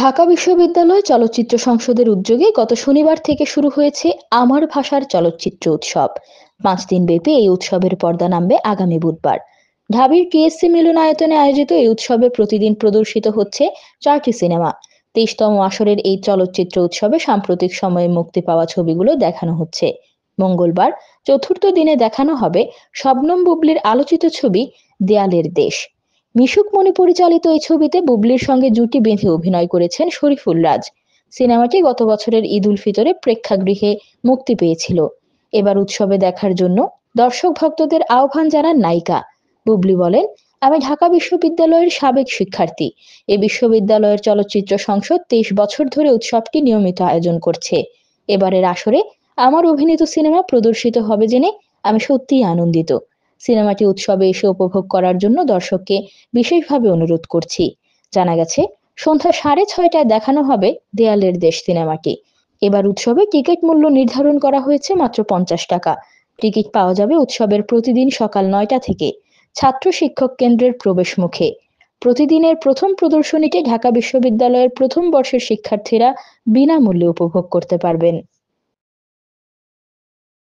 ঢাকা বিশ্ববিদ্যালয় চলচ্চিত্র সংসদের উদ্যোগে গত শনিবার থেকে শুরু হয়েছে আমার ভাষার চলচ্চিত্র উৎসব। 5 দিন ব্যাপী এই উৎসবের পর্দা নামবে আগামী বুধবার। ঢাবির টিএসসি মিলনায়তনে আয়োজিত এই উৎসবে প্রতিদিন প্রদর্শিত হচ্ছে 4টি সিনেমা। 23তম আসরের এই চলচ্চিত্র উৎসবে সাম্প্রতিক সময়ে মুক্তি পাওয়া ছবিগুলো দেখানো হচ্ছে। মঙ্গলবার চতুর্থ দিনে দেখানো হবে শবনম বুবলির আলোচিত ছবি দেয়ালের দেশ। মিশুক মনি পরিচালিত এই ছবিতে বুবলির সঙ্গে জুটি বেঁধে অভিনয় করেছেন শরীফুল রাজ। সিনেমাটি গত বছরের ঈদ উল ফিতরে প্রেক্ষাগৃহে মুক্তি পেয়েছিল। এবার উৎসবে দেখার জন্য দর্শক ভক্তদের আহ্বান জানান নায়িকা। বুবলি বলেন, আমি ঢাকা বিশ্ববিদ্যালয়ের সাবেক শিক্ষার্থী। এই বিশ্ববিদ্যালয়ের চলচ্চিত্র সংসদ 23 বছর ধরে উৎসবটি নিয়মিত আয়োজন করছে। এবারের আসরে আমার অভিনীত সিনেমা প্রদর্শিত হবে জেনে আমি সত্যিই আনন্দিত। সিনেমাটি উৎসবে এসে উপভোগ করার জন্য দর্শককে বিশেষভাবে অনুরোধ করছি। জানা গেছে, সন্ধ্যা 6:30টায় দেখানো হবে দেয়ালের দেশ সিনেমাটি। এবার উৎসবে টিকিট মূল্য নির্ধারণ করা হয়েছে মাত্র 50 টাকা। টিকিট পাওয়া যাবে উৎসবের প্রতিদিন সকাল 9টা থেকে ছাত্র শিক্ষক কেন্দ্রের প্রবেশ মুখে। প্রতিদিনের প্রথম প্রদর্শনীতে ঢাকা বিশ্ববিদ্যালয়ের প্রথম বর্ষের শিক্ষার্থীরা বিনামূল্যে উপভোগ করতে পারবেন।